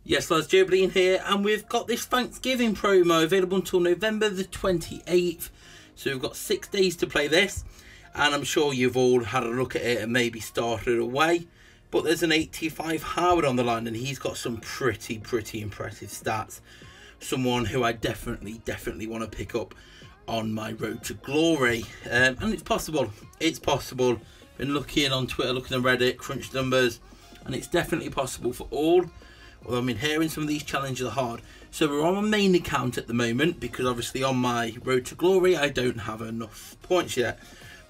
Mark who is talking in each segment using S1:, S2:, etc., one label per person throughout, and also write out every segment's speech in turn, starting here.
S1: Yes, lads, JOEBILINE here, and we've got this Thanksgiving promo available until November the 28th. So we've got 6 days to play this, and I'm sure you've all had a look at it and maybe started away. But there's an 85 Howard on the line, and he's got some pretty impressive stats. Someone who I definitely want to pick up on my road to glory. And it's possible. It's possible. Been looking on Twitter, looking on Reddit, crunch numbers, and it's definitely possible for all. Although I've been hearing some of these challenges are hard. So we're on my main account at the moment, because obviously on my road to glory I don't have enough points yet.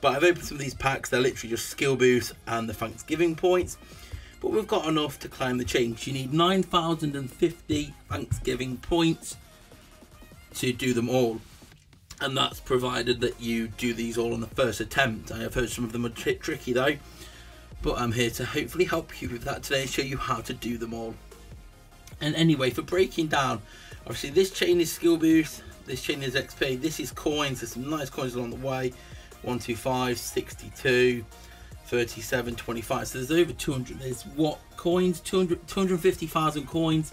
S1: But I've opened some of these packs. They're literally just skill boosts and the Thanksgiving points. But we've got enough to climb the chains. You need 9,050 Thanksgiving points to do them all. And that's provided that you do these all on the first attempt. I have heard some of them are tricky though. But I'm here to hopefully help you with that today and show you how to do them all. And anyway, for breaking down, obviously this chain is skill boost, this chain is XP, this is coins. There's some nice coins along the way. 125, 62, 37, 25. So there's over 200. There's what coins? 250,000 coins,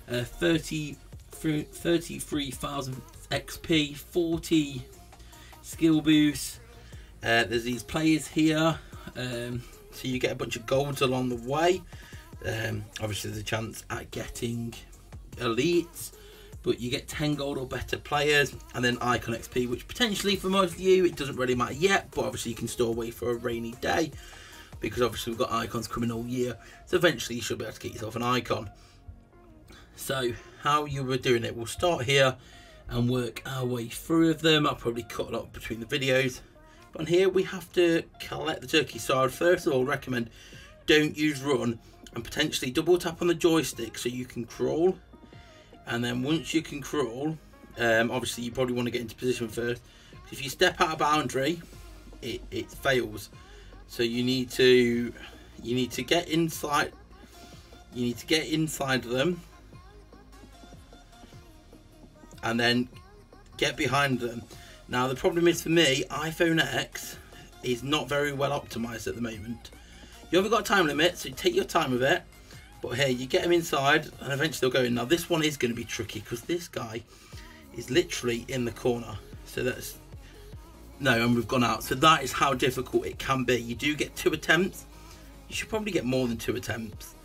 S1: 33,000 XP, 40 skill boosts. There's these players here, so you get a bunch of golds along the way. Obviously there's a chance at getting elites, but you get 10 gold or better players, and then icon XP, which potentially for most of you it doesn't really matter yet, but obviously you can store away for a rainy day, because obviously we've got icons coming all year, so eventually you should be able to get yourself an icon. So how you were doing it, we'll start here and work our way through of them. I'll probably cut a lot between the videos, but on here we have to collect the turkey. So I'd first of all recommend don't use run, and potentially double tap on the joystick so you can crawl. And then once you can crawl, obviously you probably want to get into position first. If you step out of boundary, it fails. So you need to get inside. You need to get inside them, and then get behind them. Now the problem is for me, iPhone X is not very well optimized at the moment. You haven't got a time limit, so take your time with it. But here, you get them inside, and eventually they'll go in. Now, this one is going to be tricky, because this guy is literally in the corner. So that's... No, and we've gone out. So that is how difficult it can be. You do get 2 attempts. You should probably get more than 2 attempts.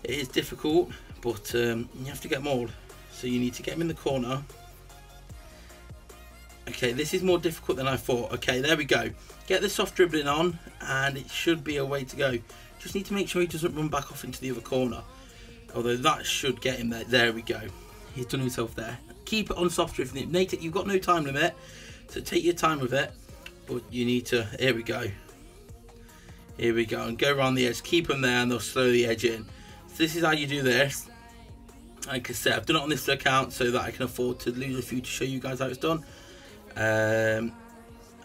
S1: It is difficult, but you have to get them all. So you need to get them in the corner. Okay, this is more difficult than I thought. Okay, there we go. Get the soft dribbling on, and it should be a way to go. Just need to make sure he doesn't run back off into the other corner. Although that should get him there. There we go. He's done himself there. Keep it on soft dribbling. Nate, you've got no time limit, so take your time with it. But you need to... Here we go. Here we go. And go around the edge. Keep them there, and they'll slowly edge in. So this is how you do this. Like I said, I've done it on this account so that I can afford to lose a few to show you guys how it's done. I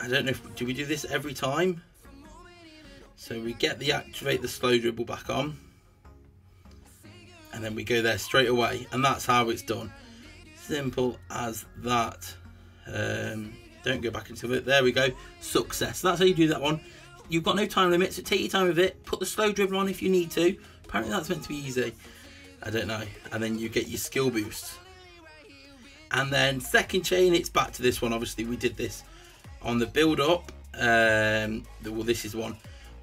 S1: don't know if... Do we do this every time? So we get the activate the slow dribble back on, and then we go there straight away, and that's how it's done. Simple as that. Don't go back into it. There we go. Success. That's how you do that one. You've got no time limit, so take your time with it. Put the slow dribble on if you need to. Apparently that's meant to be easy. I don't know. And then you get your skill boost. And then second chain, it's back to this one. Obviously we did this on the build up. Well, this is one.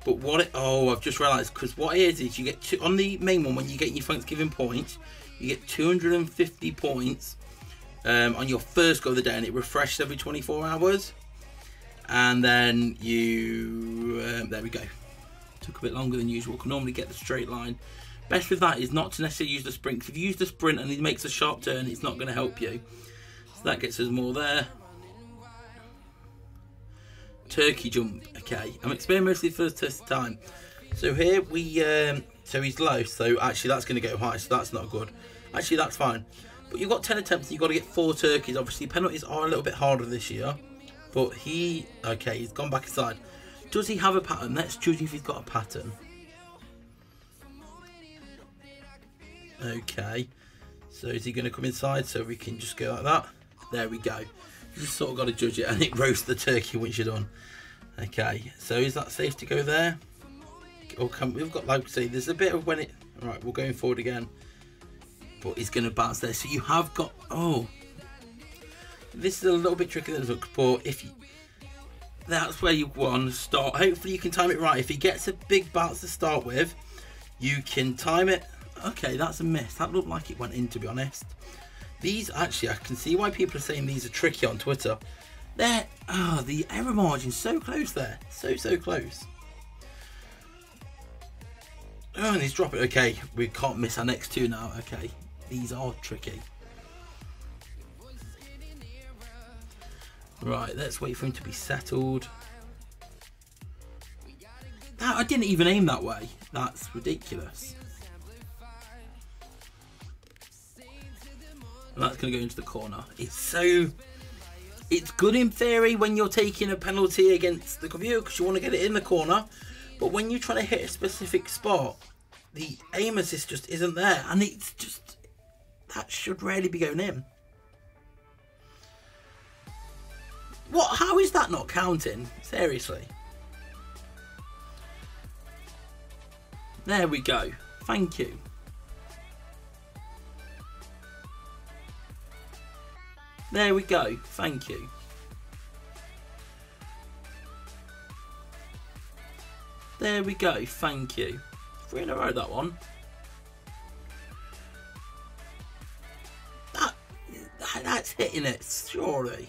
S1: But what it... Oh, I've just realised, because what it is you get... on the main one, when you get your Thanksgiving points, you get 250 points on your first go of the day, and it refreshes every 24 hours. And then you... there we go. Took a bit longer than usual. Can normally get the straight line. Best with that is not to necessarily use the sprint. If you use the sprint and it makes a sharp turn, it's not going to help you. So that gets us more there. Turkey jump. Okay, I'm experimenting for the first time. So here we so he's low, so actually that's going to go high, so that's not good. Actually that's fine, but you've got 10 attempts and you've got to get 4 turkeys. Obviously penalties are a little bit harder this year, but he... Okay, he's gone back inside. Does he have a pattern? Let's judge if he's got a pattern. Okay, so is he going to come inside so we can just go like that? There we go. You just sort of got to judge it, and it roasts the turkey once you're done. Okay, so is that safe to go there? Or can we've got, like I say, there's a bit of when it... Right, we're going forward again. but it's going to bounce there. So you have got, oh, this is a little bit tricky than it looks, but if you, that's where you want to start. Hopefully you can time it right. If he gets a big bounce to start with, you can time it. Okay, that's a miss. That looked like it went in, to be honest. These, actually, I can see why people are saying these are tricky on Twitter. They're, oh, the error margin's so close there. So close. Oh, and he's dropping. Okay, we can't miss our next two now. Okay, these are tricky. Right, let's wait for him to be settled. I didn't even aim that way. That's ridiculous. And that's going to go into the corner. It's good in theory when you're taking a penalty against the computer because you want to get it in the corner. But when you're trying to hit a specific spot, the aim assist just isn't there. And it's just, that should really be going in. What? How is that not counting? Seriously. There we go. Thank you. There we go. Thank you. There we go. Thank you. 3 in a row, that one. That's hitting it, surely.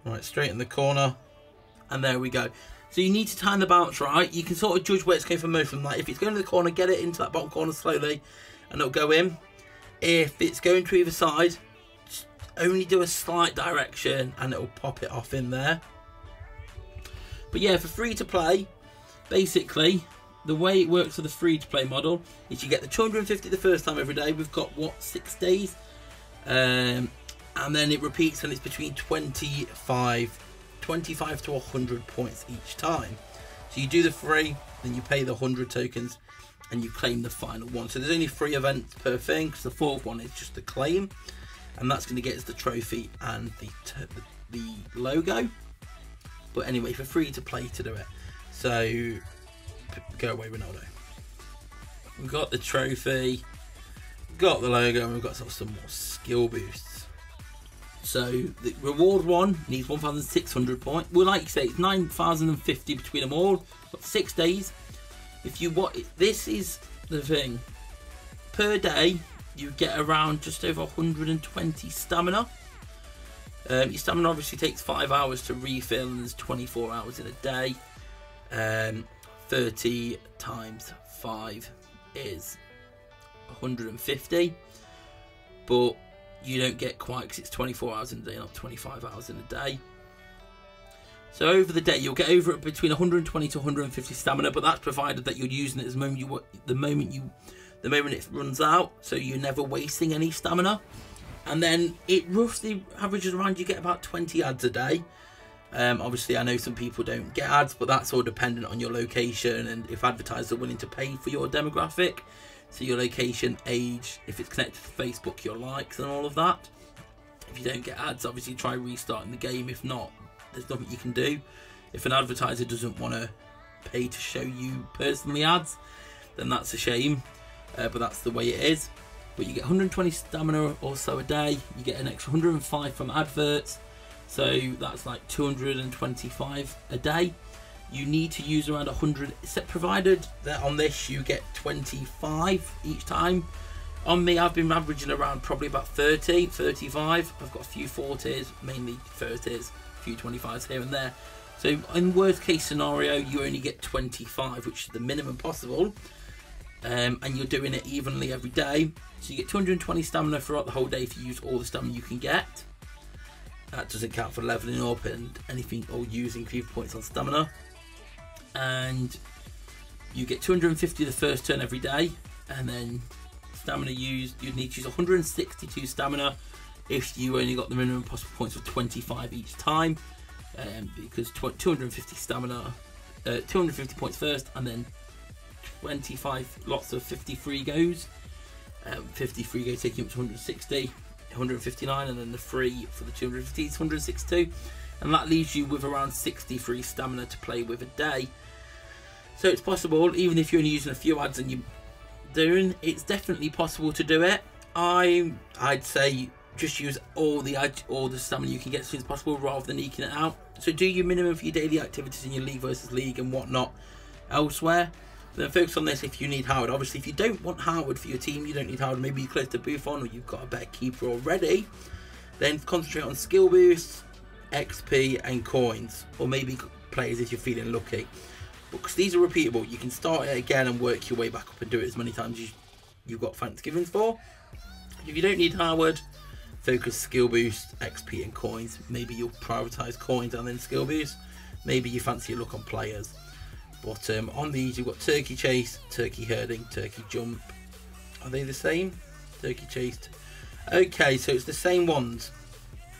S1: Right, straight in the corner. And there we go. So you need to time the bounce right. You can sort of judge where it's going for most of them. Like if it's going to the corner, get it into that bottom corner slowly and it'll go in. If it's going to either side, just only do a slight direction and it'll pop it off in there. But yeah, for free to play, basically, the way it works for the free to play model is you get the 250 the first time every day. We've got, what, 6 days? And then it repeats and it's between 25 to 100 points each time. So you do the free, then you pay the 100 tokens and you claim the final one. So there's only 3 events per thing because the 4th one is just the claim, and that's going to get us the trophy and the logo. But anyway, for free to play to do it. So go away Ronaldo. We've got the trophy, got the logo, and we've got some more skill boosts. So the reward one needs 1,600 points. Well, like you say, it's 9,050 between them all. Got 6 days. If you want, this is the thing. Per day, you get around just over 120 stamina. Your stamina obviously takes 5 hours to refill, and there's 24 hours in a day. 30 times 5 is 150, but you don't get quite, because it's 24 hours in a day, not 25 hours in a day. So over the day, you'll get over between 120 to 150 stamina, but that's provided that you're using it as the moment it runs out, so you're never wasting any stamina. And then it roughly averages around, you get about 20 ads a day. Obviously, I know some people don't get ads, but that's all dependent on your location and if advertisers are willing to pay for your demographic. So your location, age, if it's connected to Facebook, your likes and all of that. If you don't get ads, obviously try restarting the game. If not, there's nothing you can do. If an advertiser doesn't want to pay to show you personally ads, then that's a shame. But that's the way it is. But you get 120 stamina or so a day. You get an extra 105 from adverts. So that's like 225 a day. You need to use around 100, provided that on this you get 25 each time. On me, I've been averaging around probably about 30, 35. I've got a few 40s, mainly 30s, a few 25s here and there. So in worst case scenario, you only get 25, which is the minimum possible. And you're doing it evenly every day. So you get 220 stamina throughout the whole day if you use all the stamina you can get. That doesn't count for leveling up and anything or using FIFA points on stamina. And you get 250 the first turn every day, and then stamina used, you'd need to use 162 stamina if you only got the minimum possible points of 25 each time, because 250 stamina, 250 points first, and then 25 lots of 53 goes. 53 goes taking up to 160, 159, and then the free for the 250 is 162, and that leaves you with around 63 stamina to play with a day. So it's possible, even if you're only using a few ads and you doing, it's definitely possible to do it. I'd say just use all the stamina you can get as soon as possible rather than eking it out. So do your minimum for your daily activities in your league versus league and whatnot elsewhere. Then focus on this if you need Howard. Obviously, if you don't want Howard for your team, you don't need Howard, maybe you're close to Buffon or you've got a better keeper already, then concentrate on skill boosts, XP and coins, or maybe players if you're feeling lucky. Because these are repeatable, you can start it again and work your way back up and do it as many times as you've got Thanksgivings for. If you don't need Howard, focus skill boost, XP and coins. Maybe you'll prioritise coins and then skill boost. Maybe you fancy a look on players. But on these, you've got Turkey Chase, Turkey Herding, Turkey Jump. Are they the same? Turkey Chase. Okay, so it's the same ones.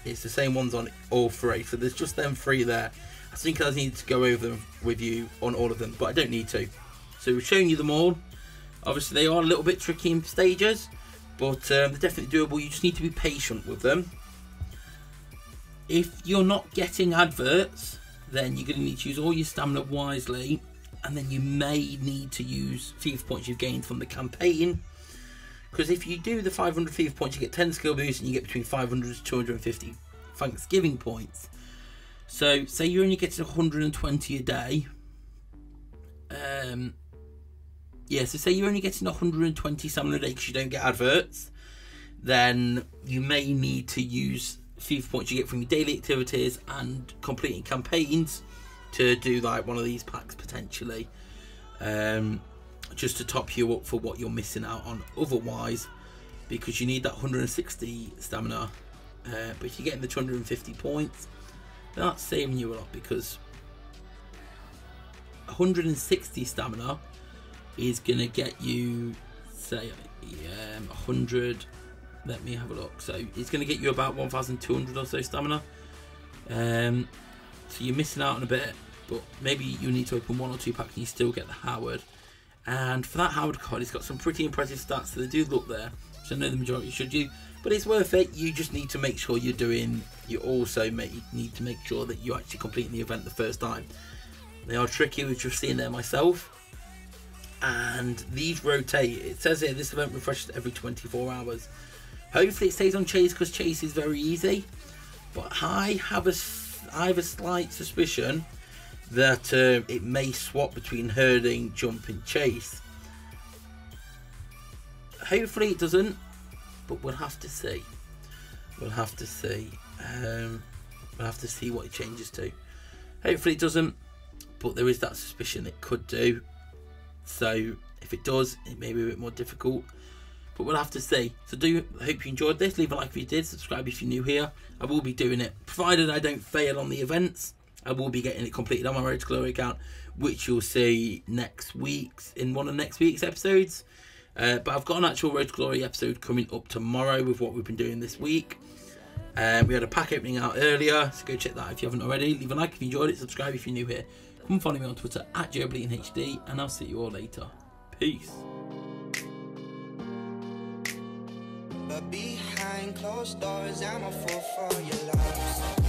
S1: It's the same ones on all three. So there's just them three there. I think I need to go over them with you on all of them, but I don't need to. So we've shown you them all. Obviously, they are a little bit tricky in stages, but they're definitely doable. You just need to be patient with them. If you're not getting adverts, then you're going to need to use all your stamina wisely, and then you may need to use FIFA points you've gained from the campaign, because if you do the 500 FIFA points, you get 10 skill boosts and you get between 500 to 250 Thanksgiving points. So say you're only getting 120 a day, so say you're only getting 120 stamina a day because you don't get adverts, then you may need to use FIFA points you get from your daily activities and completing campaigns to do like one of these packs potentially, just to top you up for what you're missing out on otherwise, because you need that 160 stamina, but if you're getting the 250 points, that's saving you a lot, because 160 stamina is going to get you, say, 100. Let me have a look. So it's going to get you about 1,200 or so stamina. So you're missing out on a bit, but maybe you need to open 1 or 2 packs and you still get the Howard. And for that Howard card, it's got some pretty impressive stats, so they do look there. So I know the majority should do, but it's worth it. You just need to make sure you're doing. You also need to make sure that you're actually completing the event the first time. They are tricky, which you've seen there myself. And these rotate. It says here this event refreshes every 24 hours. Hopefully it stays on Chase, because Chase is very easy. But I have a slight suspicion that it may swap between Herding, Jump and Chase. Hopefully it doesn't, but we'll have to see. We'll have to see. We'll have to see what it changes to. Hopefully it doesn't, but there is that suspicion it could do. So if it does, it may be a bit more difficult, but we'll have to see. So I hope you enjoyed this. Leave a like if you did, subscribe if you're new here. I will be doing it, provided I don't fail on the events. I will be getting it completed on my Road to Glory account, which you'll see in one of next week's episodes. But I've got an actual Road to Glory episode coming up tomorrow with what we've been doing this week. We had a pack opening out earlier, so go check that if you haven't already. Leave a like if you enjoyed it, subscribe if you're new here. Come follow me on Twitter at JOEBILINEHD, and I'll see you all later. Peace.
S2: But behind closed doors, I'm a fool for your love.